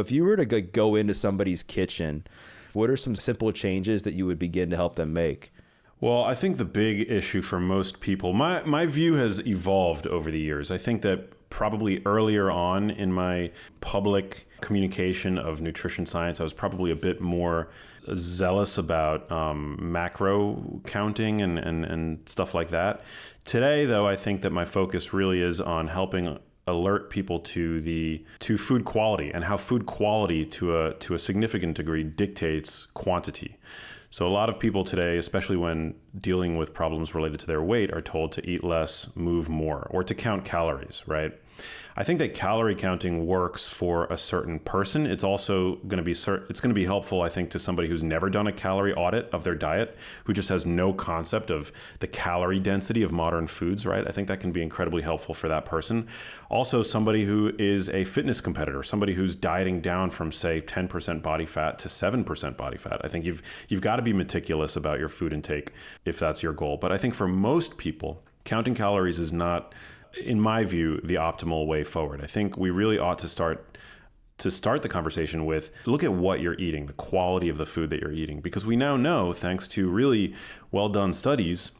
If you were to go into somebody's kitchen, what are some simple changes that you would begin to help them make? Well, I think the big issue for most people, my view has evolved over the years. I think that probably earlier on in my public communication of nutrition science, I was probably a bit more zealous about macro counting and stuff like that. Today, though, I think that my focus really is on helping alert people to food quality and how food quality to a significant degree dictates quantity. So a lot of people today, especially when dealing with problems related to their weight, are told to eat less, move more, or to count calories, right? I think that calorie counting works for a certain person. It's also going to be helpful, I think, to somebody who's never done a calorie audit of their diet, who just has no concept of the calorie density of modern foods, right? I think that can be incredibly helpful for that person. Also, somebody who is a fitness competitor, somebody who's dieting down from, say, 10% body fat to 7% body fat. I think you've got to be meticulous about your food intake if that's your goal. But I think for most people, counting calories is not, in my view, the optimal way forward. I think we really ought to start the conversation with, look at what you're eating, the quality of the food that you're eating, because we now know, thanks to really well done studies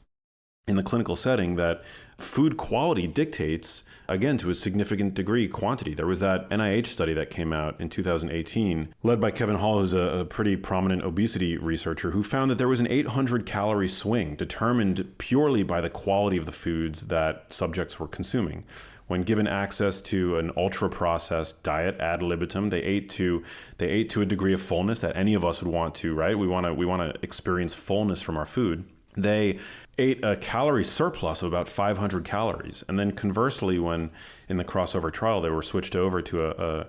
in the clinical setting, that food quality dictates, again, to a significant degree, quantity. There was that NIH study that came out in 2018, led by Kevin Hall, who's a pretty prominent obesity researcher, who found that there was an 800 calorie swing determined purely by the quality of the foods that subjects were consuming. When given access to an ultra-processed diet ad libitum, they ate to a degree of fullness that any of us would want to, right? We want to experience fullness from our food. They ate a calorie surplus of about 500 calories. And then conversely, when in the crossover trial, they were switched over to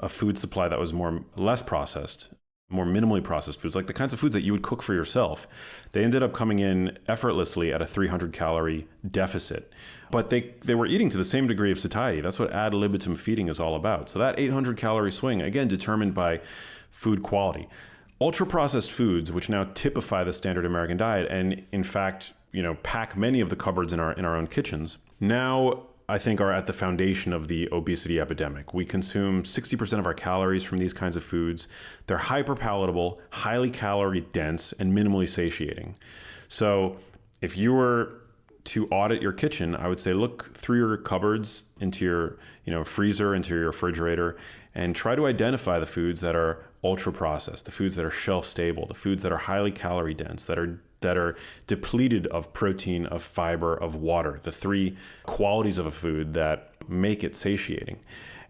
a food supply that was less processed, more minimally processed foods, like the kinds of foods that you would cook for yourself, they ended up coming in effortlessly at a 300 calorie deficit. But they were eating to the same degree of satiety. That's what ad libitum feeding is all about. So that 800 calorie swing, again, determined by food quality. Ultra-processed foods, which now typify the standard American diet and, in fact, pack many of the cupboards in our own kitchens, now I think are at the foundation of the obesity epidemic. We consume 60% of our calories from these kinds of foods. They're hyper-palatable, highly calorie-dense, and minimally satiating. So if you were to audit your kitchen, I would say look through your cupboards, into your freezer, into your refrigerator, and try to identify the foods that are ultra processed, the foods that are shelf stable, the foods that are highly calorie dense, that are depleted of protein, of fiber, of water, the three qualities of a food that make it satiating.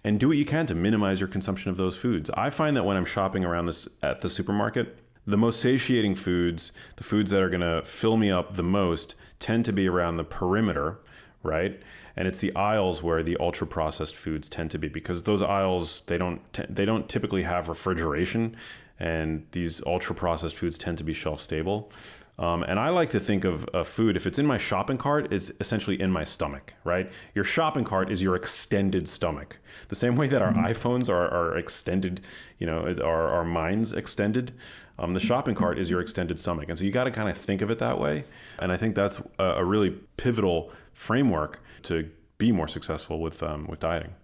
And do what you can to minimize your consumption of those foods. I find that when I'm shopping around this at the supermarket, the most satiating foods, the foods that are going to fill me up the most, tend to be around the perimeter, right? And it's the aisles where the ultra processed foods tend to be, because those aisles, they don't typically have refrigeration, and these ultra processed foods tend to be shelf stable. And I like to think of food, if it's in my shopping cart, it's essentially in my stomach, right? Your shopping cart is your extended stomach. The same way that our iPhones are extended, our minds extended, the shopping cart is your extended stomach. And so you got to kind of think of it that way. And I think that's a really pivotal framework to be more successful with dieting.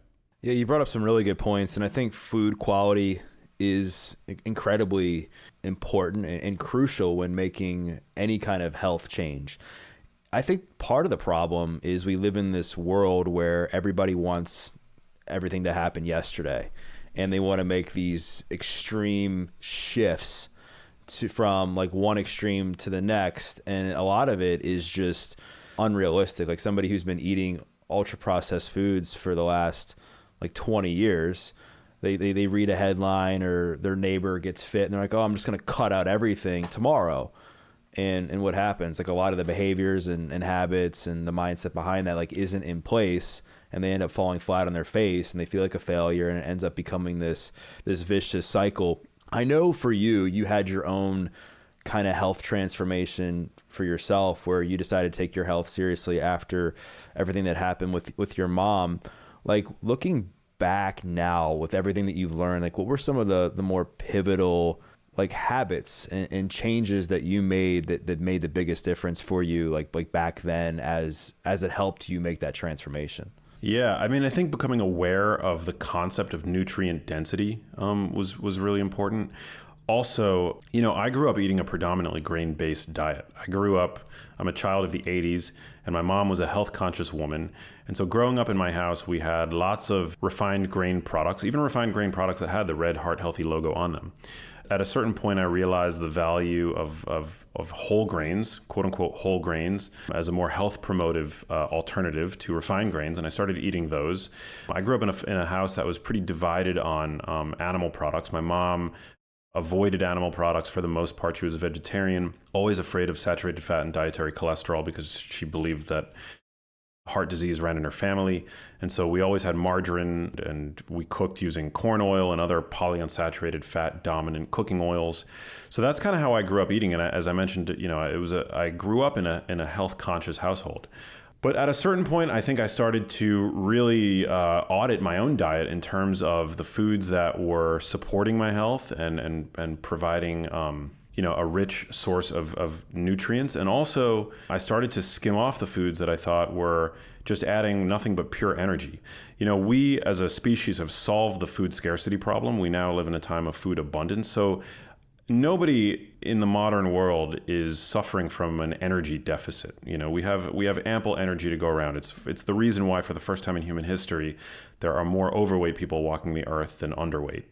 Yeah, you brought up some really good points. And I think food quality is incredibly important and crucial when making any kind of health change. I think part of the problem is we live in this world where everybody wants everything to happen yesterday, and they want to make these extreme shifts from like one extreme to the next, and a lot of it is just unrealistic. Like somebody who's been eating ultra processed foods for the last like 20 years, they read a headline or their neighbor gets fit and they're like, oh, I'm just going to cut out everything tomorrow. And what happens? Like a lot of the behaviors and habits and the mindset behind that like isn't in place, and they end up falling flat on their face and they feel like a failure, and it ends up becoming this vicious cycle. I know for you had your own kind of health transformation for yourself where you decided to take your health seriously after everything that happened with your mom. Like looking back now with everything that you've learned, like what were some of the more pivotal like habits and changes that you made that made the biggest difference for you like back then as it helped you make that transformation? Yeah, I mean, I think becoming aware of the concept of nutrient density was really important. Also, I grew up eating a predominantly grain-based diet. I'm a child of the 80s, and my mom was a health-conscious woman. And so growing up in my house, we had lots of refined grain products, even refined grain products that had the red Heart Healthy logo on them. At a certain point, I realized the value of whole grains, quote unquote whole grains, as a more health promotive alternative to refined grains, and I started eating those. I grew up in a house that was pretty divided on animal products. My mom avoided animal products for the most part. She was a vegetarian, always afraid of saturated fat and dietary cholesterol because she believed that heart disease ran in her family. And so we always had margarine, and we cooked using corn oil and other polyunsaturated fat dominant cooking oils. So that's kind of how I grew up eating. And as I mentioned, I grew up in a health conscious household. But at a certain point, I think I started to really audit my own diet in terms of the foods that were supporting my health and providing a rich source of nutrients. And also, I started to skim off the foods that I thought were just adding nothing but pure energy. We as a species have solved the food scarcity problem. We now live in a time of food abundance. So nobody in the modern world is suffering from an energy deficit. We have ample energy to go around. It's the reason why, for the first time in human history, there are more overweight people walking the earth than underweight.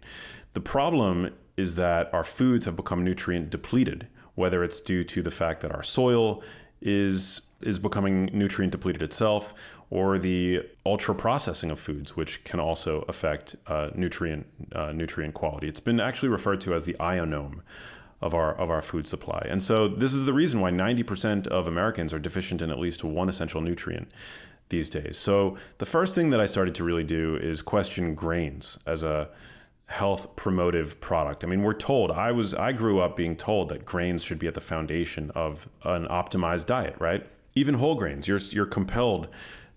The problem is that our foods have become nutrient depleted, whether it's due to the fact that our soil is becoming nutrient depleted itself, or the ultra processing of foods, which can also affect nutrient quality. It's been actually referred to as the ionome of our food supply. And so this is the reason why 90% of Americans are deficient in at least one essential nutrient these days. So the first thing that I started to really do is question grains as a health promotive product. I mean, I grew up being told that grains should be at the foundation of an optimized diet, right? Even whole grains, you're compelled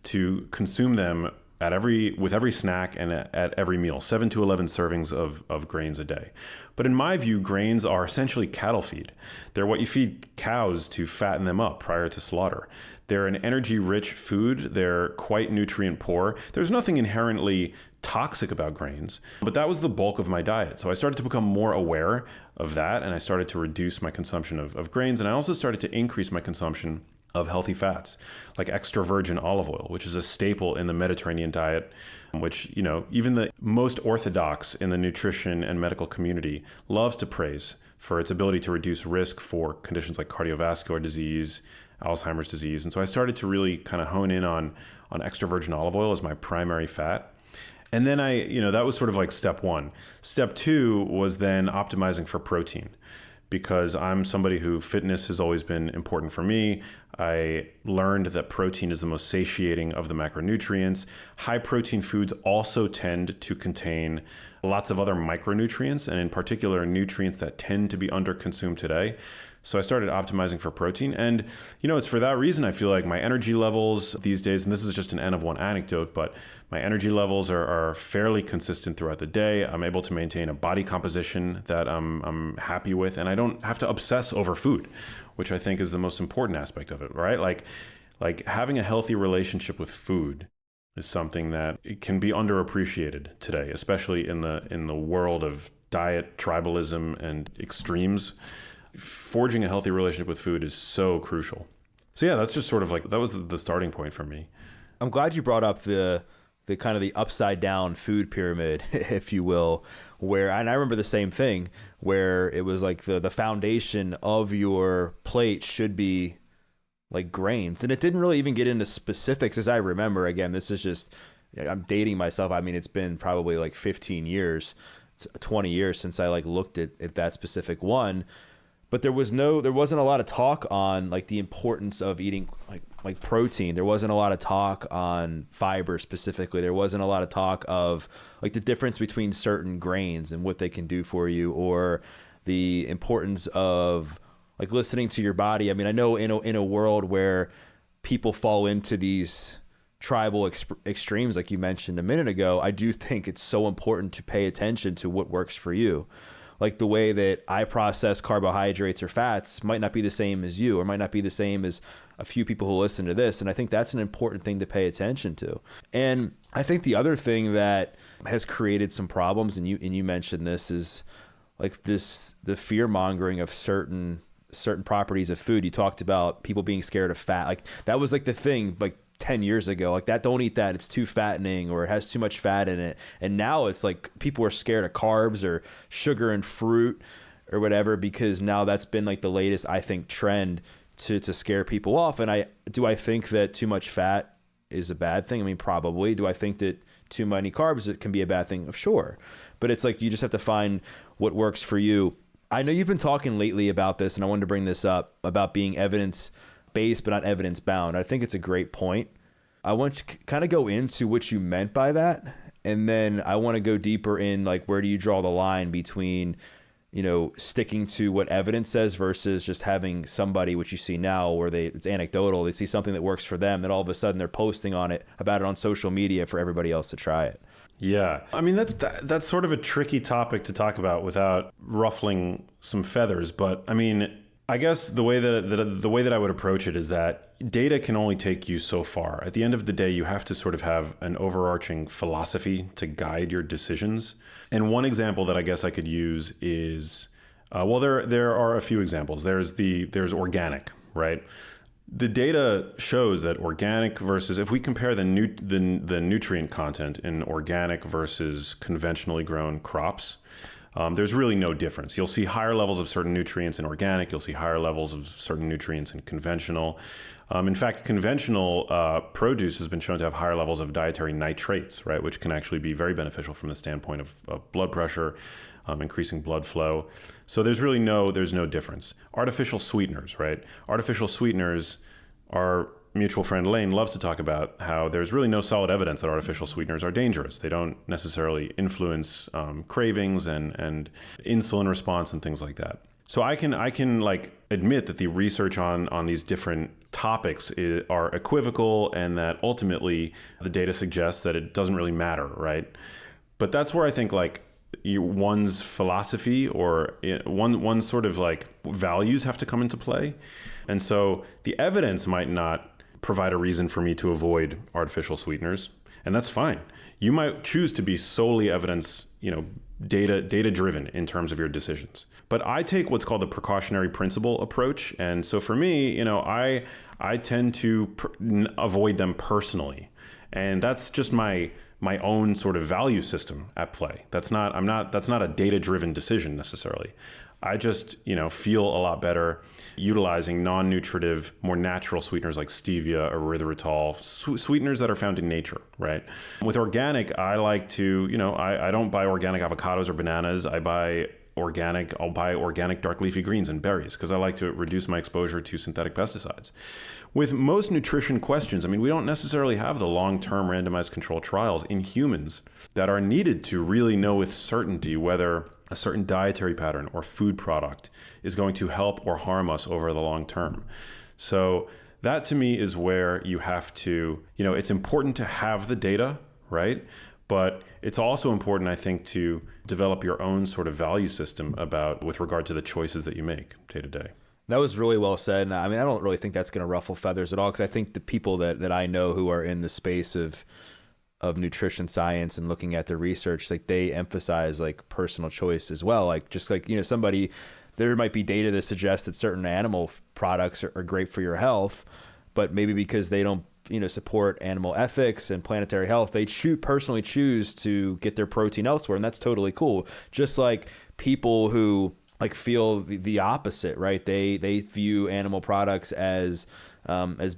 to consume them with every snack and at every meal, 7 to 11 servings of grains a day. But in my view, grains are essentially cattle feed. They're what you feed cows to fatten them up prior to slaughter. They're an energy-rich food. They're quite nutrient poor. There's nothing inherently toxic about grains, but that was the bulk of my diet. So I started to become more aware of that, and I started to reduce my consumption of grains, and I also started to increase my consumption of healthy fats, like extra virgin olive oil, which is a staple in the Mediterranean diet, which, even the most orthodox in the nutrition and medical community loves to praise for its ability to reduce risk for conditions like cardiovascular disease, Alzheimer's disease. And so I started to really kind of hone in on extra virgin olive oil as my primary fat. And then that was sort of like step one. Step two was then optimizing for protein, because I'm somebody who fitness has always been important for me. I learned that protein is the most satiating of the macronutrients. High protein foods also tend to contain lots of other micronutrients, and in particular, nutrients that tend to be underconsumed today. So I started optimizing for protein. And, it's for that reason I feel like my energy levels these days, and this is just an N of one anecdote, but my energy levels are fairly consistent throughout the day. I'm able to maintain a body composition that I'm happy with, and I don't have to obsess over food, which I think is the most important aspect of it, right? Like having a healthy relationship with food is something that it can be underappreciated today, especially in the world of diet, tribalism, and extremes. Forging a healthy relationship with food is so crucial. So yeah, that's just sort of like, that was the starting point for me. I'm glad you brought up the kind of the upside down food pyramid, if you will, and I remember the same thing, where it was like the foundation of your plate should be like grains. And it didn't really even get into specifics, as I remember. Again, this is just, I'm dating myself. I mean, it's been probably like 15 years, 20 years since I like looked at that specific one. But there wasn't a lot of talk on like the importance of eating like protein. There wasn't a lot of talk on fiber specifically. There wasn't a lot of talk of like the difference between certain grains and what they can do for you, or the importance of like listening to your body. I mean, I know in a world where people fall into these tribal extremes, like you mentioned a minute ago, I do think it's so important to pay attention to what works for you. like the way that I process carbohydrates or fats might not be the same as you, or might not be the same as a few people who listen to this. And I think that's an important thing to pay attention to. And I think the other thing that has created some problems, and you mentioned this, is like the fear mongering of certain properties of food. You talked about people being scared of fat. Like that was like the thing like 10 years ago, like that, don't eat that, it's too fattening, or it has too much fat in it. And now it's like people are scared of carbs or sugar and fruit or whatever, because now that's been like the latest, I think, trend to scare people off. And I think that too much fat is a bad thing? I mean, probably. Do I think that too many carbs, it can be a bad thing? Sure. But it's like, you just have to find what works for you. I know you've been talking lately about this, and I wanted to bring this up about being evidence-based but not evidence-bound. I think it's a great point. I want to kind of go into what you meant by that, and then I want to go deeper in like, where do you draw the line between, you know, sticking to what evidence says versus just having somebody, which you see now, where it's anecdotal, they see something that works for them, and all of a sudden they're posting about it on social media for everybody else to try it. Yeah. I mean, that's sort of a tricky topic to talk about without ruffling some feathers. But I mean, I guess the way that I would approach it is that data can only take you so far. At the end of the day, you have to sort of have an overarching philosophy to guide your decisions. And one example that I guess I could use is, there are a few examples. There's organic, right? The data shows that organic versus, if we compare the nutrient content in organic versus conventionally grown crops, there's really no difference. You'll see higher levels of certain nutrients in organic. You'll see higher levels of certain nutrients in conventional. In fact, conventional produce has been shown to have higher levels of dietary nitrates, right, which can actually be very beneficial from the standpoint of blood pressure, increasing blood flow. So there's no difference. Artificial sweeteners, right? Artificial sweeteners, our mutual friend Lane loves to talk about how there's really no solid evidence that artificial sweeteners are dangerous. They don't necessarily influence cravings and insulin response and things like that. So I can like admit that the research on these different topics are equivocal, and that ultimately the data suggests that it doesn't really matter, right? But that's where I think like one's philosophy or one sort of like values have to come into play. And so the evidence might not provide a reason for me to avoid artificial sweeteners, and that's fine. You might choose to be solely evidence, data driven in terms of your decisions. But I take what's called the precautionary principle approach, and so for me, I tend to avoid them personally, and that's just my own sort of value system at play. That's not a data driven decision necessarily. I just, feel a lot better utilizing non-nutritive, more natural sweeteners like stevia, erythritol, sweeteners that are found in nature, right? With organic, I like to, I don't buy organic avocados or bananas. I'll buy organic dark leafy greens and berries because I like to reduce my exposure to synthetic pesticides. With most nutrition questions, I mean, we don't necessarily have the long-term randomized controlled trials in humans that are needed to really know with certainty whether a certain dietary pattern or food product is going to help or harm us over the long term. So that to me is where you have to, it's important to have the data, right? But it's also important, I think, to develop your own sort of value system with regard to the choices that you make day to day. That was really well said. I mean, I don't really think that's going to ruffle feathers at all, because I think the people that I know who are in the space of nutrition science and looking at the research, like they emphasize like personal choice as well. Like just like, somebody, there might be data that suggests that certain animal products are great for your health, but maybe because they don't, support animal ethics and planetary health, they personally choose to get their protein elsewhere. And that's totally cool. Just like people who like feel the opposite, right? They view animal products as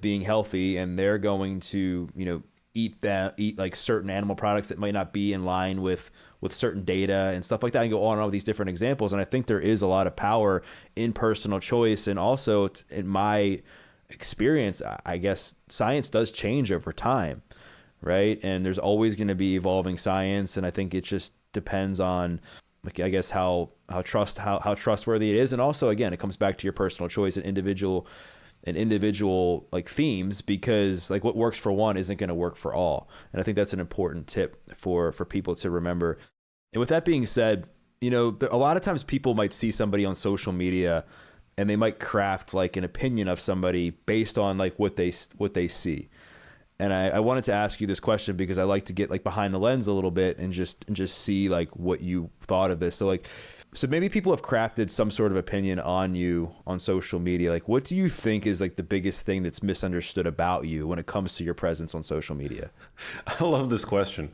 being healthy, and they're going to, eat like certain animal products that might not be in line with certain data and stuff like that, and go on and on with these different examples. And I think there is a lot of power in personal choice. And also in my experience, I guess science does change over time, right? And there's always going to be evolving science. And I think it just depends on, like, I guess how trustworthy it is. And also, again, it comes back to your personal choice and individual like themes, because like what works for one isn't going to work for all. And I think that's an important tip for people to remember. And with that being said, A lot of times people might see somebody on social media and they might craft like an opinion of somebody based on like what they see. And I wanted to ask you this question because I like to get like behind the lens a little bit and just see like what you thought of this. So maybe people have crafted some sort of opinion on you on social media. Like, what do you think is like the biggest thing that's misunderstood about you when it comes to your presence on social media? I love this question.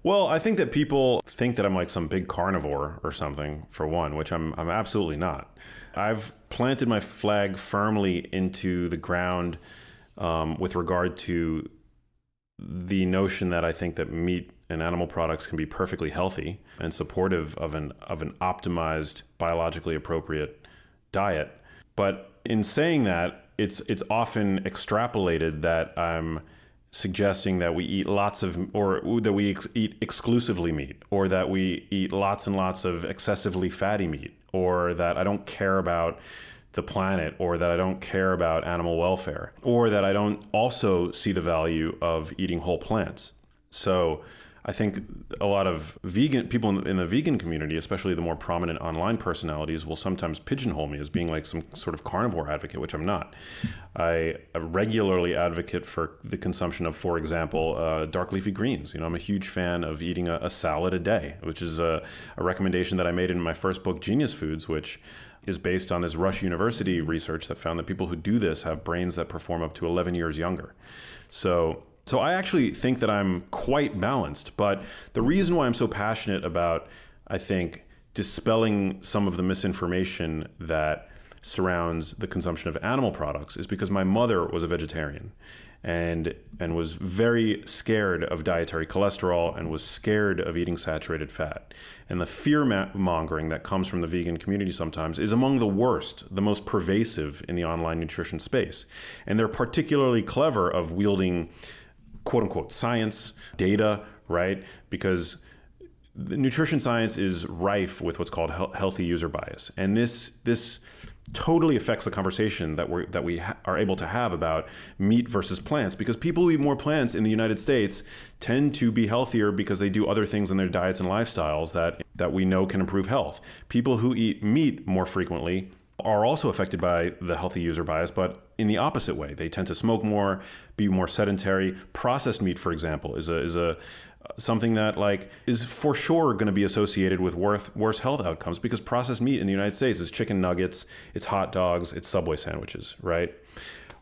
Well, I think that people think that I'm like some big carnivore or something, for one, which I'm absolutely not. I've planted my flag firmly into the ground with regard to the notion that I think that meat and animal products can be perfectly healthy and supportive of an optimized, biologically appropriate diet. But in saying that, it's often extrapolated that I'm suggesting that we eat lots of, or that we eat exclusively meat, or that we eat lots and lots of excessively fatty meat, or that I don't care about the planet, or that I don't care about animal welfare, or that I don't also see the value of eating whole plants. So I think a lot of vegan people in the vegan community, especially the more prominent online personalities, will sometimes pigeonhole me as being like some sort of carnivore advocate, which I'm not. I regularly advocate for the consumption of, for example, dark leafy greens. I'm a huge fan of eating a salad a day, which is a recommendation that I made in my first book, Genius Foods, which is based on this Rush University research that found that people who do this have brains that perform up to 11 years younger. So I actually think that I'm quite balanced, but the reason why I'm so passionate about, I think, dispelling some of the misinformation that surrounds the consumption of animal products is because my mother was a vegetarian and was very scared of dietary cholesterol and was scared of eating saturated fat. And the fear mongering that comes from the vegan community sometimes is among the worst, the most pervasive in the online nutrition space. And they're particularly clever of wielding quote unquote science, data, right? Because the nutrition science is rife with what's called healthy user bias. And this totally affects the conversation that we are able to have about meat versus plants, because people who eat more plants in the United States tend to be healthier because they do other things in their diets and lifestyles that we know can improve health. People who eat meat more frequently are also affected by the healthy user bias, but in the opposite way. They tend to smoke more, be more sedentary. Processed meat, for example, is a something that like is for sure going to be associated with worse health outcomes, because processed meat in the United States is chicken nuggets, it's hot dogs, it's Subway sandwiches, right?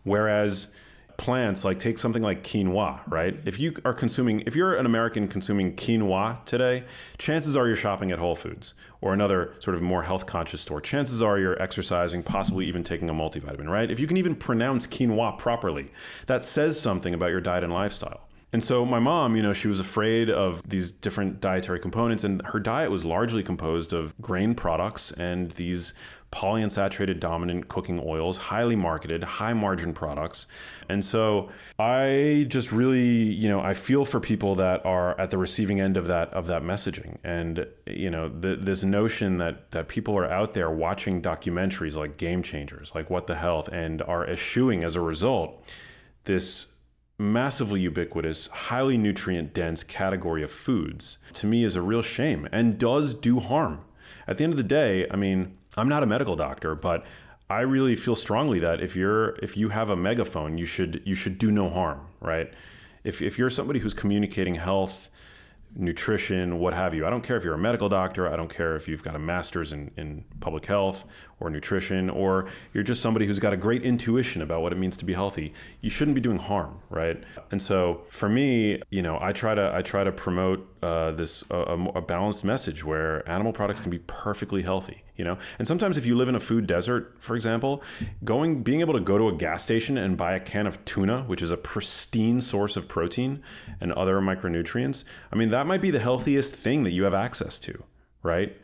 Whereas plants, like take something like quinoa, right? If you're an American consuming quinoa today, chances are you're shopping at Whole Foods or another sort of more health conscious store. Chances are you're exercising, possibly even taking a multivitamin, right? If you can even pronounce quinoa properly, that says something about your diet and lifestyle. And so my mom, she was afraid of these different dietary components, and her diet was largely composed of grain products and these polyunsaturated dominant cooking oils, highly marketed, high margin products. And so I just really, I feel for people that are at the receiving end of that messaging. And, this notion that people are out there watching documentaries like Game Changers, like What the Health, and are eschewing as a result this massively ubiquitous, highly nutrient dense category of foods, to me is a real shame and does do harm. At the end of the day, I'm not a medical doctor, but I really feel strongly that if you have a megaphone, you should do no harm, right? If you're somebody who's communicating health, nutrition, what have you, I don't care if you're a medical doctor, I don't care if you've got a master's in public health or nutrition, or you're just somebody who's got a great intuition about what it means to be healthy, you shouldn't be doing harm, right? And so for me, I try to promote a balanced message where animal products can be perfectly healthy, And sometimes if you live in a food desert, for example, being able to go to a gas station and buy a can of tuna, which is a pristine source of protein and other micronutrients, that might be the healthiest thing that you have access to, right?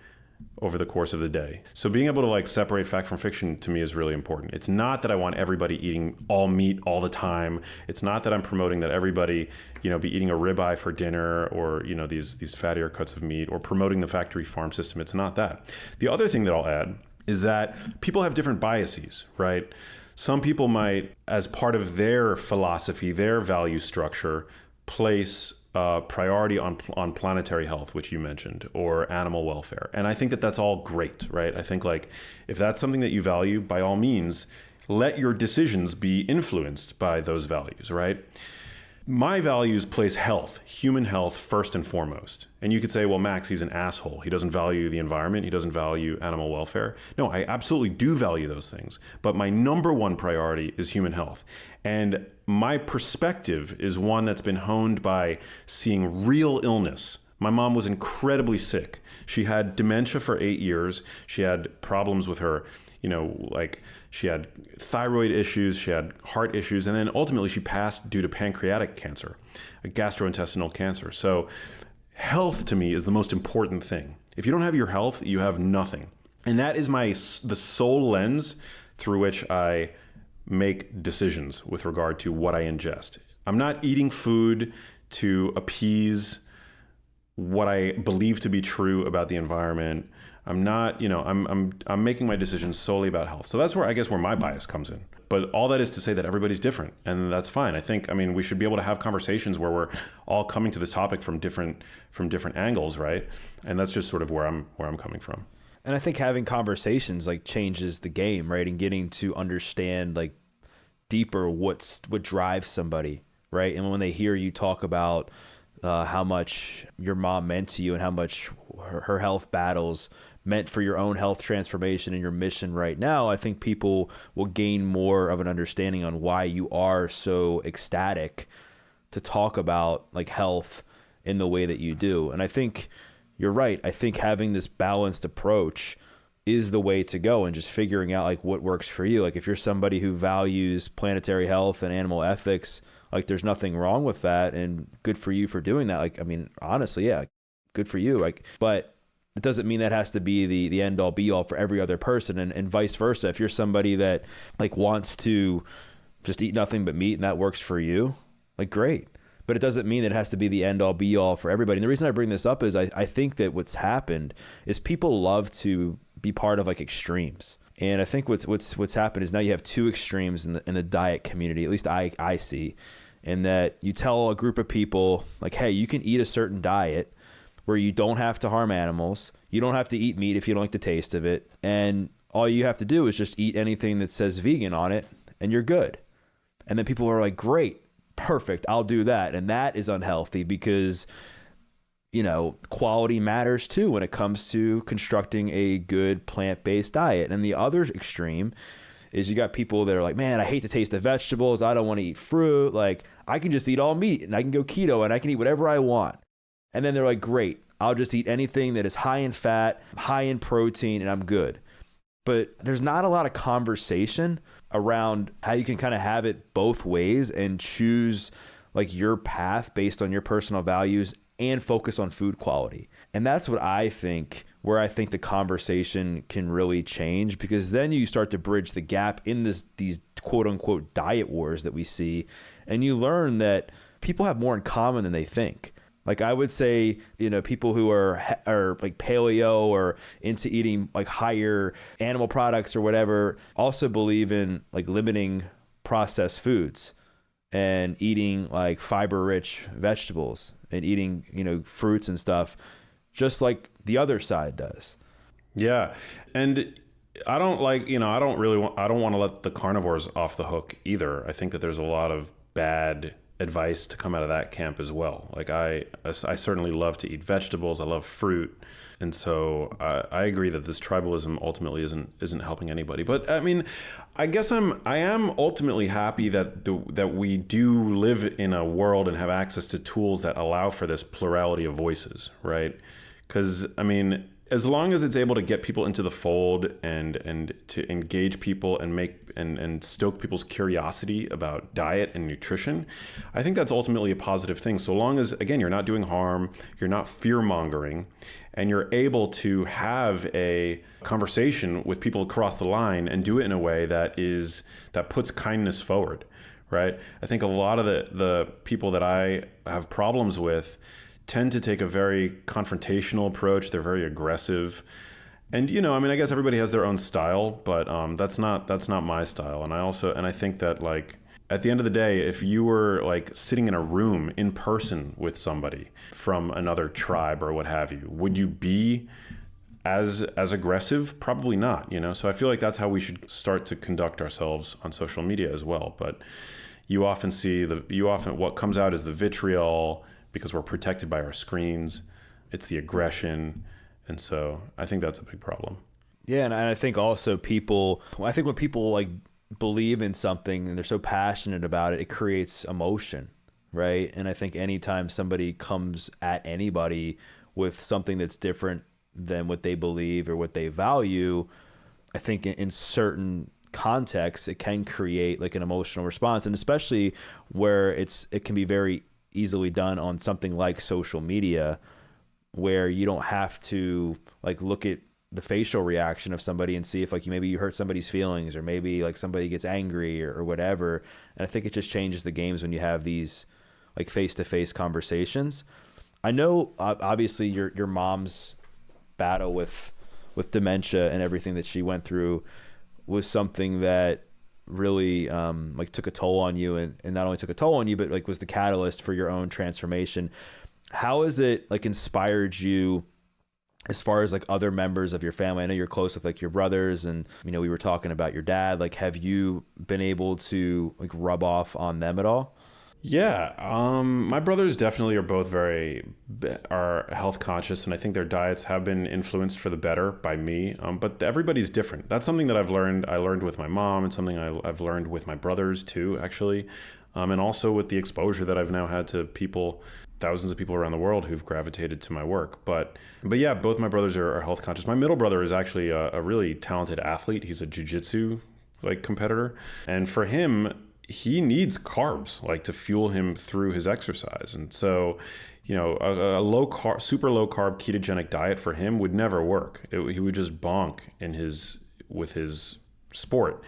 Over the course of the day. So being able to separate fact from fiction to me is really important. It's not that I want everybody eating all meat all the time. It's not that I'm promoting that everybody, be eating a ribeye for dinner or, these fattier cuts of meat, or promoting the factory farm system. It's not that. The other thing that I'll add is that people have different biases, right? Some people might, as part of their philosophy, their value structure, place priority on planetary health, which you mentioned, or animal welfare. And I think that that's all great, right? I think like if that's something that you value, by all means, let your decisions be influenced by those values, right? My values place health, human health, first and foremost. And you could say, well, Max, he's an asshole. He doesn't value the environment. He doesn't value animal welfare. No, I absolutely do value those things. But my number one priority is human health. And my perspective is one that's been honed by seeing real illness. My mom was incredibly sick. She had dementia for 8 years. She had problems with her, like she had thyroid issues, she had heart issues, and then ultimately she passed due to pancreatic cancer, a gastrointestinal cancer. So health to me is the most important thing. If you don't have your health, you have nothing. And that is the sole lens through which I make decisions with regard to what I ingest. I'm not eating food to appease what I believe to be true about the environment. I'm not, I'm making my decisions solely about health. So that's where my bias comes in. But all that is to say that everybody's different, and that's fine. I think, we should be able to have conversations where we're all coming to this topic from different angles, right? And that's just sort of where I'm coming from. And I think having conversations like changes the game, right? And getting to understand like deeper what drives somebody, right? And when they hear you talk about how much your mom meant to you and how much her health battles meant for your own health transformation and your mission right now, I think people will gain more of an understanding on why you are so ecstatic to talk about like health in the way that you do. And I think you're right. I think having this balanced approach is the way to go, and just figuring out like what works for you. Like if you're somebody who values planetary health and animal ethics, like there's nothing wrong with that, and good for you for doing that. Like, honestly, yeah, good for you. Like, but it doesn't mean that has to be the end all be all for every other person, and vice versa. If you're somebody that like wants to just eat nothing but meat and that works for you, like great. But it doesn't mean that it has to be the end all be all for everybody. And the reason I bring this up is I think that what's happened is people love to be part of like extremes. And I think what's happened is now you have two extremes in the diet community, at least I see, in that you tell a group of people like, hey, you can eat a certain diet where you don't have to harm animals, you don't have to eat meat if you don't like the taste of it, and all you have to do is just eat anything that says vegan on it, and you're good. And then people are like, great, perfect, I'll do that. And that is unhealthy because quality matters too when it comes to constructing a good plant-based diet. And the other extreme is you got people that are like, man, I hate the taste of vegetables. I don't want to eat fruit. Like I can just eat all meat and I can go keto and I can eat whatever I want. And then they're like, great, I'll just eat anything that is high in fat, high in protein, and I'm good. But there's not a lot of conversation around how you can kind of have it both ways and choose like your path based on your personal values and focus on food quality. And that's what I think, where I think the conversation can really change, because then you start to bridge the gap in these quote unquote diet wars that we see. And you learn that people have more in common than they think. Like I would say, people who are like paleo or into eating like higher animal products or whatever also believe in like limiting processed foods and eating like fiber rich vegetables and eating, fruits and stuff, just like the other side does. Yeah. And I don't I don't want to let the carnivores off the hook either. I think that there's a lot of bad advice to come out of that camp as well. Like I certainly love to eat vegetables. I love fruit. And so I agree that this tribalism ultimately isn't helping anybody. But I guess I am ultimately happy that we do live in a world and have access to tools that allow for this plurality of voices, right? Because as long as it's able to get people into the fold and to engage people and make and stoke people's curiosity about diet and nutrition, I think that's ultimately a positive thing. So long as, again, you're not doing harm, you're not fear-mongering, and you're able to have a conversation with people across the line and do it in a way that puts kindness forward, right? I think a lot of the people that I have problems with tend to take a very confrontational approach. They're very aggressive. And, I guess everybody has their own style, but that's not my style. And I think that like At the end of the day, if you were like sitting in a room in person with somebody from another tribe or what have you, would you be as aggressive? Probably not, you know? So I feel like that's how we should start to conduct ourselves on social media as well. But you often see what comes out is the vitriol because we're protected by our screens. It's the aggression. And so I think that's a big problem. Yeah, and I think also when people like believe in something and they're so passionate about it, it creates emotion, right? And I think anytime somebody comes at anybody with something that's different than what they believe or what they value, I think in certain contexts, it can create like an emotional response. And especially where it can be very easily done on something like social media, where you don't have to like look at the facial reaction of somebody and see if like maybe you hurt somebody's feelings or maybe like somebody gets angry or whatever. And I think it just changes the games when you have these like face-to-face conversations. I know obviously your mom's battle with dementia and everything that she went through was something that really like took a toll on you, and not only took a toll on you, but like was the catalyst for your own transformation. How has it like inspired you as far as like other members of your family? I know you're close with like your brothers, and you know, we were talking about your dad. Like, have you been able to like rub off on them at all? Yeah, my brothers definitely are health conscious, and I think their diets have been influenced for the better by me. But everybody's different. That's something that I learned with my mom, and something I've learned with my brothers too, actually, and also with the exposure that I've now had to thousands of people around the world who've gravitated to my work. But yeah, both my brothers are health conscious. My middle brother is actually a really talented athlete. He's a jiu-jitsu like competitor, and for him, he needs carbs like to fuel him through his exercise. And so, you know, a super low carb ketogenic diet for him would never work. He would just bonk with his sport.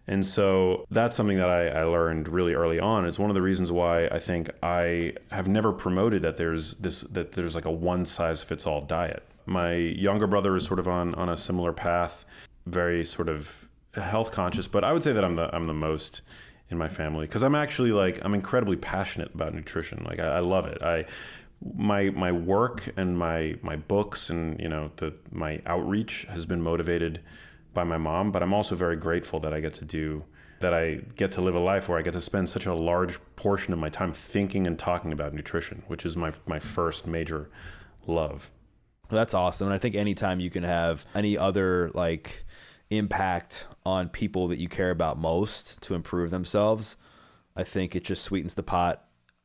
And so that's something that I learned really early on. It's one of the reasons why I think I have never promoted that there's like a one size fits all diet. My younger brother is sort of on a similar path, very sort of health conscious, but I would say that I'm the most in my family, because I'm actually I'm incredibly passionate about nutrition. Like I love it. My work and my books and, you know, my outreach has been motivated by my mom, but I'm also very grateful that I get to live a life where I get to spend such a large portion of my time thinking and talking about nutrition, which is my first major love. Well, that's awesome. And I think anytime you can have any other like impact on people that you care about most to improve themselves, I think it just sweetens the pot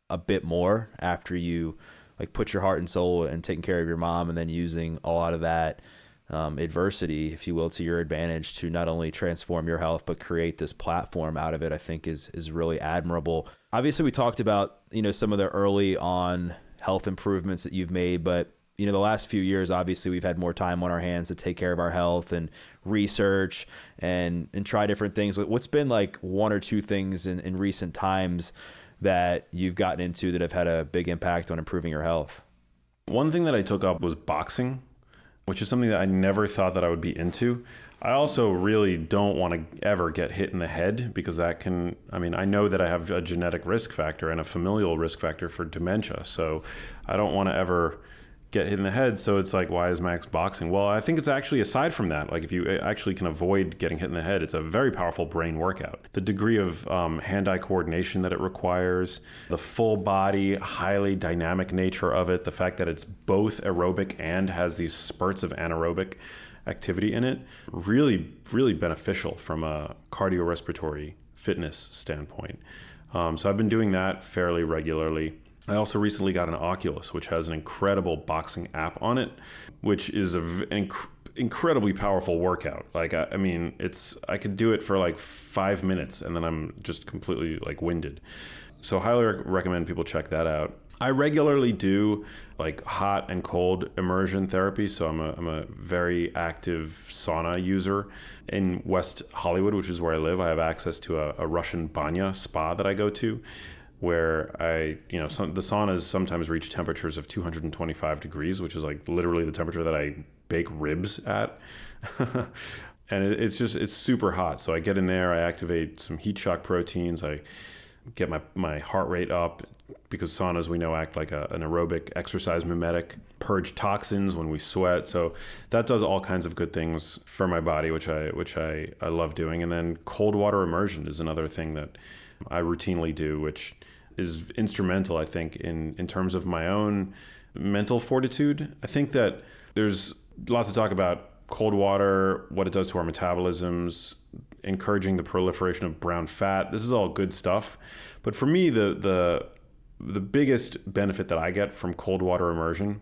a bit more after you like put your heart and soul and taking care of your mom, and then using a lot of that adversity, if you will, to your advantage to not only transform your health, but create this platform out of it, I think is really admirable. Obviously, we talked about, you know, some of the early on health improvements that you've made, but you know, the last few years, obviously, we've had more time on our hands to take care of our health and research and try different things. What's been like one or two things in recent times that you've gotten into that have had a big impact on improving your health? One thing that I took up was boxing, which is something that I never thought that I would be into. I also really don't want to ever get hit in the head, because I know that I have a genetic risk factor and a familial risk factor for dementia. So I don't want to ever get hit in the head. So it's like, why is Max boxing? Well, I think it's actually, aside from that, like if you actually can avoid getting hit in the head, it's a very powerful brain workout. The degree of hand-eye coordination that it requires, the full body, highly dynamic nature of it, the fact that it's both aerobic and has these spurts of anaerobic activity in it, really, really beneficial from a cardiorespiratory fitness standpoint. So I've been doing that fairly regularly. I also recently got an Oculus, which has an incredible boxing app on it, which is an incredibly powerful workout. Like, I could do it for like 5 minutes and then I'm just completely like winded. So highly recommend people check that out. I regularly do like hot and cold immersion therapy. So I'm a very active sauna user. In West Hollywood, which is where I live, I have access to a Russian banya spa that I go to, where the saunas sometimes reach temperatures of 225 degrees, which is like literally the temperature that I bake ribs at. And it's super hot. So I get in there, I activate some heat shock proteins, I get my heart rate up, because saunas, we know, act like an aerobic exercise mimetic, purge toxins when we sweat. So that does all kinds of good things for my body, which I love doing. And then cold water immersion is another thing that I routinely do, which is instrumental, I think, in terms of my own mental fortitude. I think that there's lots to talk about cold water, what it does to our metabolisms, encouraging the proliferation of brown fat. This is all good stuff. But for me, the biggest benefit that I get from cold water immersion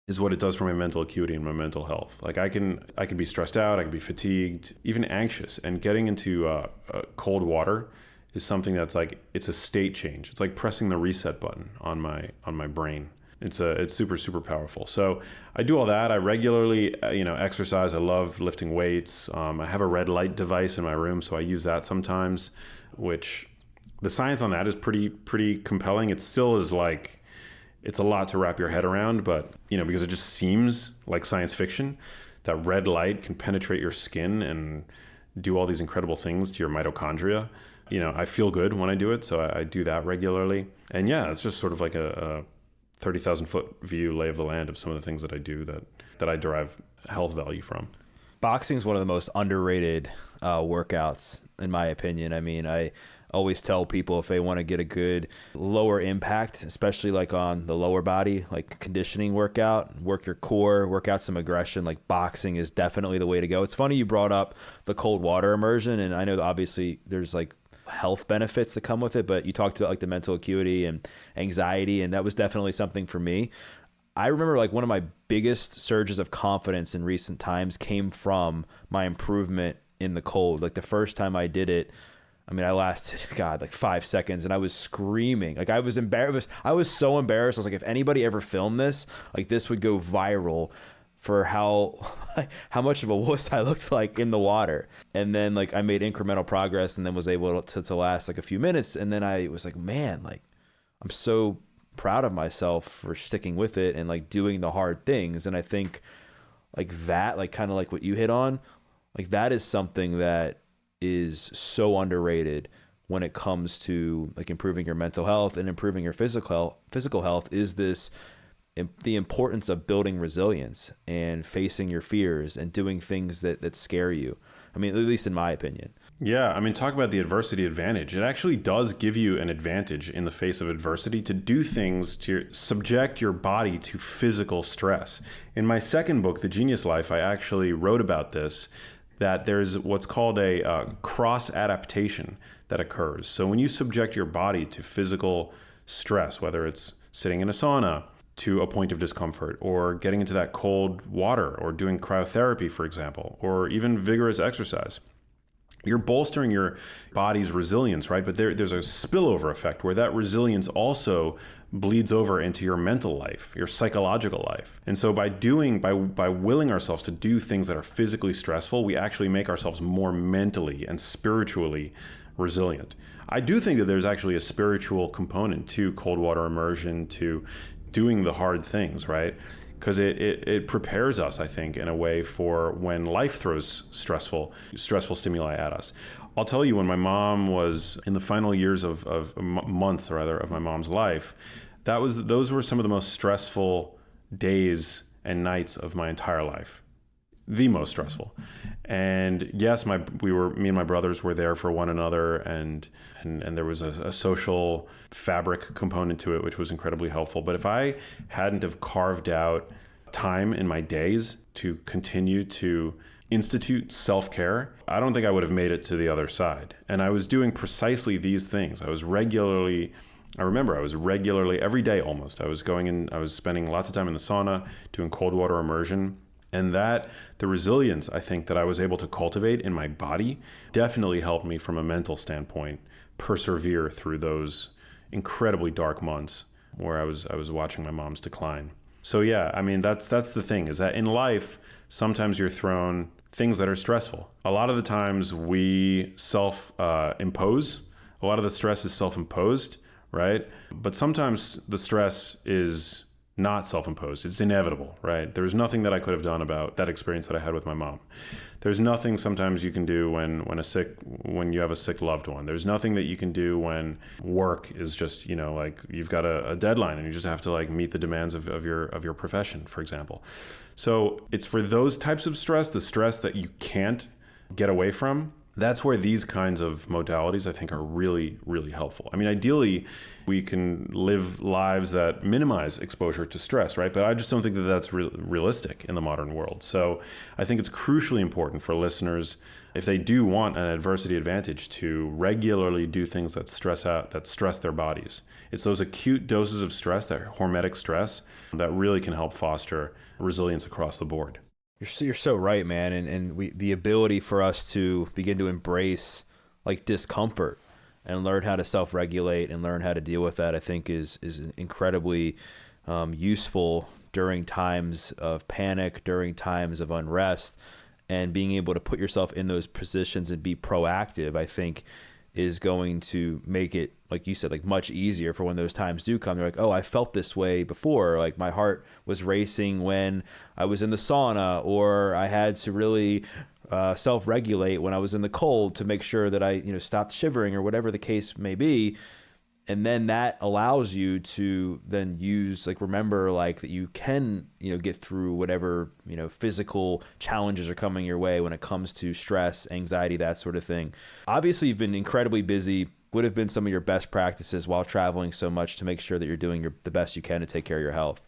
is what it does for my mental acuity and my mental health. Like I can be stressed out, I can be fatigued, even anxious, and getting into cold water is something that's like, it's a state change. It's like pressing the reset button on my brain. It's super, super powerful. So I do all that. I regularly, exercise. I love lifting weights. I have a red light device in my room, so I use that sometimes, which the science on that is pretty compelling. It still is like, it's a lot to wrap your head around, but, because it just seems like science fiction, that red light can penetrate your skin and do all these incredible things to your mitochondria. I feel good when I do it, so I do that regularly. And yeah, it's just sort of like a 30,000 foot view, lay of the land of some of the things that I do that I derive health value from. Boxing is one of the most underrated workouts, in my opinion. I mean, I always tell people if they want to get a good lower impact, especially like on the lower body, like conditioning workout, work your core, work out some aggression, like boxing is definitely the way to go. It's funny you brought up the cold water immersion, and I know that obviously there's like health benefits that come with it, but you talked about like the mental acuity and anxiety, and that was definitely something for me. I remember like one of my biggest surges of confidence in recent times came from my improvement in the cold. Like the first time I did it, I mean, I lasted, like 5 seconds and I was screaming. Like I was embarrassed. I was so embarrassed. I was like, if anybody ever filmed this, like this would go viral for how much of a wuss I looked like in the water. And then like I made incremental progress and then was able to last like a few minutes. And then I was like, man, like I'm so proud of myself for sticking with it and like doing the hard things. And I think like that, like kind of like what you hit on, like that is something that is so underrated when it comes to like improving your mental health and improving your physical health, is this the importance of building resilience and facing your fears and doing things that scare you. I mean, at least in my opinion. Yeah, I mean, talk about the adversity advantage. It actually does give you an advantage in the face of adversity to do things to subject your body to physical stress. In my second book, The Genius Life, I actually wrote about this, that there's what's called a cross adaptation that occurs. So when you subject your body to physical stress, whether it's sitting in a sauna to a point of discomfort, or getting into that cold water, or doing cryotherapy, for example, or even vigorous exercise, you're bolstering your body's resilience, right? But there's a spillover effect where that resilience also bleeds over into your mental life, your psychological life. And so by willing ourselves to do things that are physically stressful, we actually make ourselves more mentally and spiritually resilient. I do think that there's actually a spiritual component to cold water immersion, to doing the hard things, right? Because it prepares us, I think, in a way for when life throws stressful stimuli at us. I'll tell you, when my mom was in the final years of months, rather, of my mom's life, those were some of the most stressful days and nights of my entire life. The most stressful. And yes, me and my brothers were there for one another, and there was a social fabric component to it, which was incredibly helpful. But if I hadn't have carved out time in my days to continue to institute self-care, I don't think I would have made it to the other side. And I was doing precisely these things. I remember I was regularly, every day almost, I was spending lots of time in the sauna, doing cold water immersion. And the resilience, I think, that I was able to cultivate in my body definitely helped me from a mental standpoint persevere through those incredibly dark months where I was watching my mom's decline. So yeah, I mean, that's the thing, is that in life, sometimes you're thrown things that are stressful. A lot of the times we self-impose. A lot of the stress is self-imposed, right? But sometimes the stress is not self-imposed. It's inevitable, right? There's nothing that I could have done about that experience that I had with my mom. There's nothing sometimes you can do when you have a sick loved one. There's nothing that you can do when work is just, like you've got a deadline and you just have to like meet the demands of your profession, for example. So it's for those types of stress, the stress that you can't get away from. That's where these kinds of modalities, I think, are really, really helpful. I mean, ideally, we can live lives that minimize exposure to stress, right? But I just don't think that that's realistic in the modern world. So I think it's crucially important for listeners, if they do want an adversity advantage, to regularly do things that stress their bodies. It's those acute doses of stress, that hormetic stress, that really can help foster resilience across the board. You're so right, man. And the ability for us to begin to embrace like discomfort and learn how to self-regulate and learn how to deal with that, I think is incredibly useful during times of panic, during times of unrest, and being able to put yourself in those positions and be proactive, I think is going to make it, like you said, like much easier for when those times do come. They're like, oh, I felt this way before. Like my heart was racing when I was in the sauna, or I had to really self-regulate when I was in the cold to make sure that I, stopped shivering or whatever the case may be. And then that allows you to then remember that you can, get through whatever, physical challenges are coming your way when it comes to stress, anxiety, that sort of thing. Obviously, you've been incredibly busy. What have been some of your best practices while traveling so much to make sure that you're doing the best you can to take care of your health?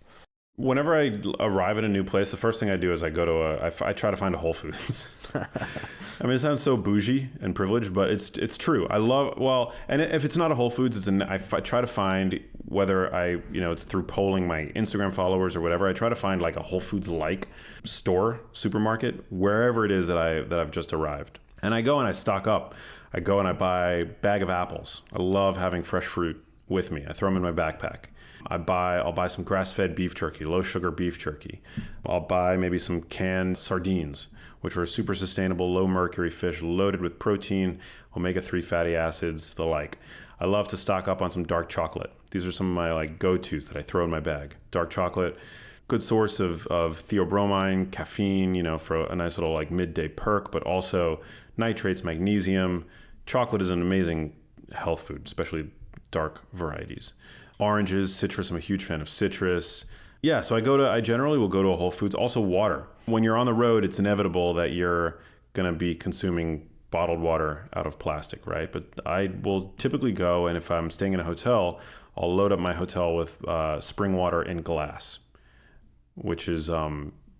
Whenever I arrive at a new place, the first thing I do is I try to find a Whole Foods. I mean, it sounds so bougie and privileged, but it's true. And if it's not a Whole Foods, I try to find, whether it's through polling my Instagram followers or whatever, I try to find like a Whole Foods-like store, supermarket, wherever it is that I've just arrived. And I go and I stock up. I go and I buy a bag of apples. I love having fresh fruit with me. I throw them in my backpack. I'll buy some grass-fed beef jerky, low-sugar beef jerky. I'll buy maybe some canned sardines, which are super sustainable, low-mercury fish loaded with protein, omega-3 fatty acids, the like. I love to stock up on some dark chocolate. These are some of my go-tos that I throw in my bag. Dark chocolate, good source of theobromine, caffeine, for a nice little midday perk, but also nitrates, magnesium. Chocolate is an amazing health food, especially dark varieties. Oranges, citrus. I'm a huge fan of citrus. Yeah, so I generally will go to a Whole Foods. Also water. When you're on the road, it's inevitable that you're going to be consuming bottled water out of plastic, right? But I will typically go, and if I'm staying in a hotel, I'll load up my hotel with spring water in glass, which is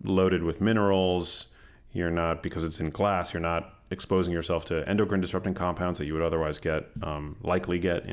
loaded with minerals. Because it's in glass, you're not exposing yourself to endocrine disrupting compounds that you would otherwise likely get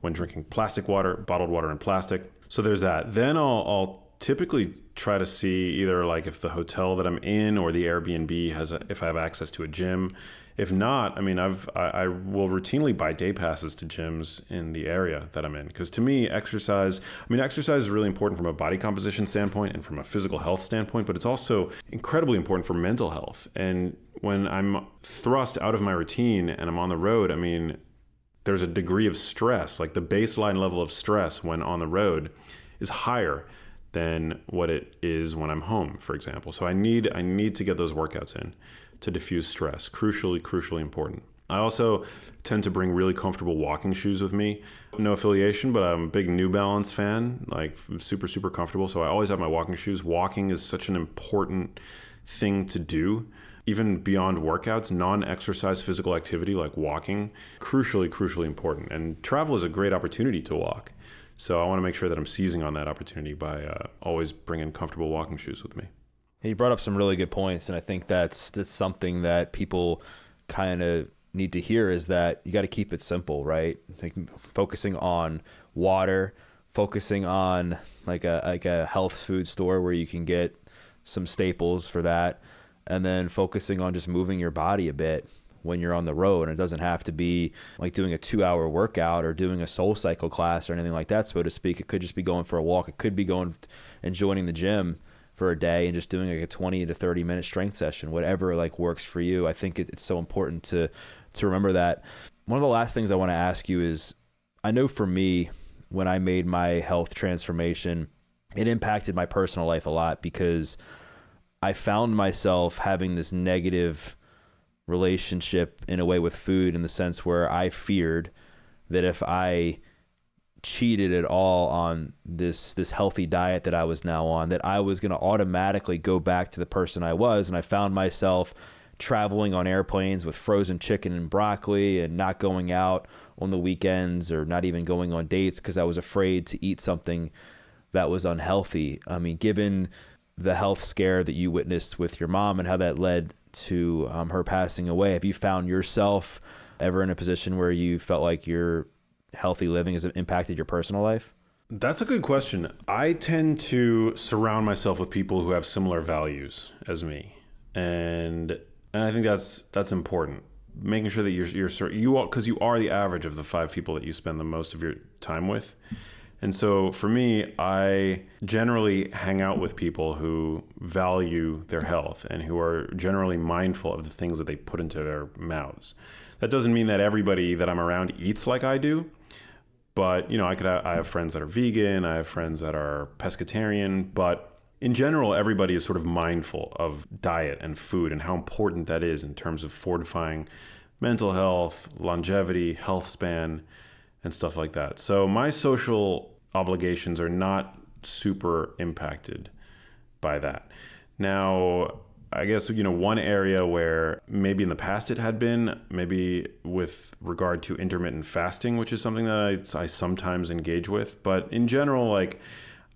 when drinking plastic water, bottled water in plastic. So there's that. Then I'll typically try to see either if the hotel that I'm in or the Airbnb if I have access to a gym. If not, I will routinely buy day passes to gyms in the area that I'm in. Because to me, exercise is really important from a body composition standpoint and from a physical health standpoint, but it's also incredibly important for mental health. And when I'm thrust out of my routine and I'm on the road, there's a degree of stress, the baseline level of stress when on the road is higher than what it is when I'm home, for example. So I need to get those workouts in to diffuse stress. Crucially important. I also tend to bring really comfortable walking shoes with me. No affiliation, but I'm a big New Balance fan, super comfortable. So I always have my walking shoes. Walking is such an important thing to do. Even beyond workouts, non-exercise physical activity like walking, crucially important. And travel is a great opportunity to walk. So I want to make sure that I'm seizing on that opportunity by always bringing comfortable walking shoes with me. You brought up some really good points, and I think that's something that people kind of need to hear, is that you got to keep it simple, right? Focusing on water, focusing on a health food store where you can get some staples for that, and then focusing on just moving your body a bit when you're on the road. And it doesn't have to be doing a 2-hour workout or doing a soul cycle class or anything like that, so to speak. It could just be going for a walk. It could be going and joining the gym for a day and just doing a 20 to 30 minute strength session, whatever works for you. I think it's so important to remember that. One of the last things I want to ask you is, I know for me, when I made my health transformation, it impacted my personal life a lot because I found myself having this negative relationship in a way with food, in the sense where I feared that if I cheated at all on this healthy diet that I was now on, that I was going to automatically go back to the person I was. And I found myself traveling on airplanes with frozen chicken and broccoli, and not going out on the weekends, or not even going on dates, because I was afraid to eat something that was unhealthy. I mean, given the health scare that you witnessed with your mom and how that led to her passing away, have you found yourself ever in a position where you felt like your healthy living has impacted your personal life? That's a good question. I tend to surround myself with people who have similar values as me, and I think that's important. Making sure that because you are the average of the 5 people that you spend the most of your time with. And so for me, I generally hang out with people who value their health and who are generally mindful of the things that they put into their mouths. That doesn't mean that everybody that I'm around eats like I do, but I have friends that are vegan, I have friends that are pescatarian, but in general, everybody is sort of mindful of diet and food and how important that is in terms of fortifying mental health, longevity, health span, and stuff like that. So my social obligations are not super impacted by that. Now, I guess, one area where maybe in the past it had been, maybe with regard to intermittent fasting, which is something that I sometimes engage with. But in general, like,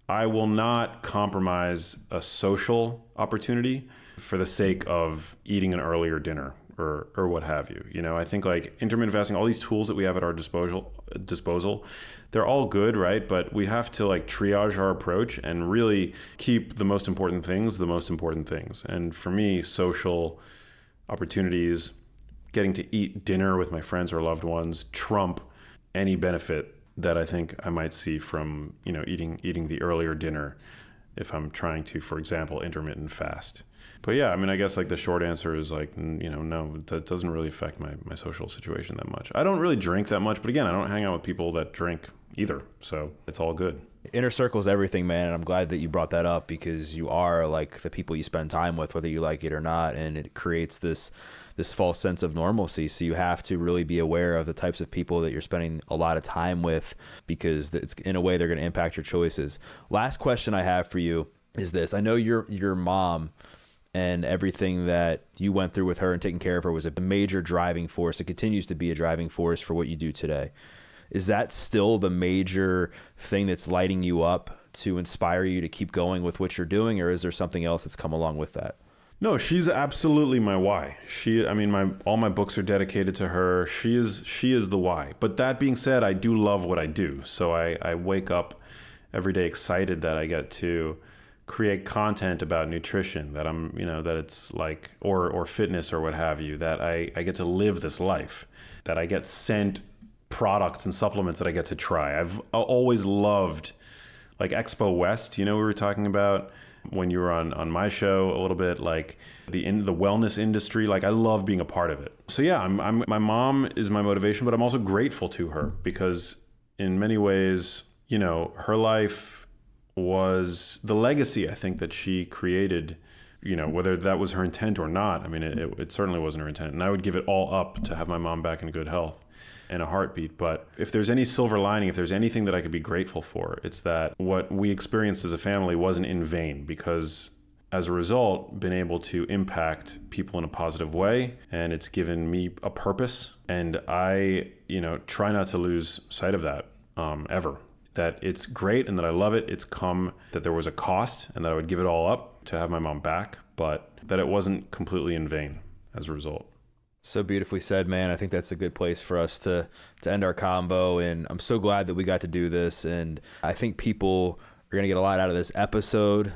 I will not compromise a social opportunity for the sake of eating an earlier dinner or what have you. I think like intermittent fasting, all these tools that we have at our disposal, they're all good, right? But we have to like triage our approach and really keep the most important things. And for me, social opportunities, getting to eat dinner with my friends or loved ones, trump any benefit that I think I might see from, eating the earlier dinner if I'm trying to, for example, intermittent fast. But yeah, I mean, I guess like the short answer is like, no, that doesn't really affect my social situation that much. I don't really drink that much, but again, I don't hang out with people that drink either. So it's all good. Inner circle is everything, man. And I'm glad that you brought that up, because you are like the people you spend time with, whether you like it or not. And it creates this false sense of normalcy. So you have to really be aware of the types of people that you're spending a lot of time with, because it's, in a way, they're going to impact your choices. Last question I have for you is this. I know your mom and everything that you went through with her and taking care of her was a major driving force. It continues to be a driving force for what you do today. Is that still the major thing that's lighting you up to inspire you to keep going with what you're doing, or is there something else that's come along with that? No, she's absolutely my why. All my books are dedicated to her. She is the why. But that being said, I do love what I do. So I wake up every day excited that I get to create content about nutrition, that that it's like, or fitness or what have you, that I get to live this life, that I get sent products and supplements that I get to try. I've always loved like Expo West, we were talking about when you were on my show a little bit, like the wellness industry. Like I love being a part of it. So yeah, my mom is my motivation, but I'm also grateful to her because in many ways, her life was the legacy I think that she created, whether that was her intent or not. I mean, it certainly wasn't her intent. And I would give it all up to have my mom back in good health in a heartbeat. But if there's any silver lining, if there's anything that I could be grateful for, it's that what we experienced as a family wasn't in vain, because as a result, been able to impact people in a positive way. And it's given me a purpose. And I, try not to lose sight of that ever. That it's great and that I love it. It's come that there was a cost and that I would give it all up to have my mom back, but that it wasn't completely in vain as a result. So beautifully said, man. I think that's a good place for us to end our combo. And I'm so glad that we got to do this. And I think people are going to get a lot out of this episode.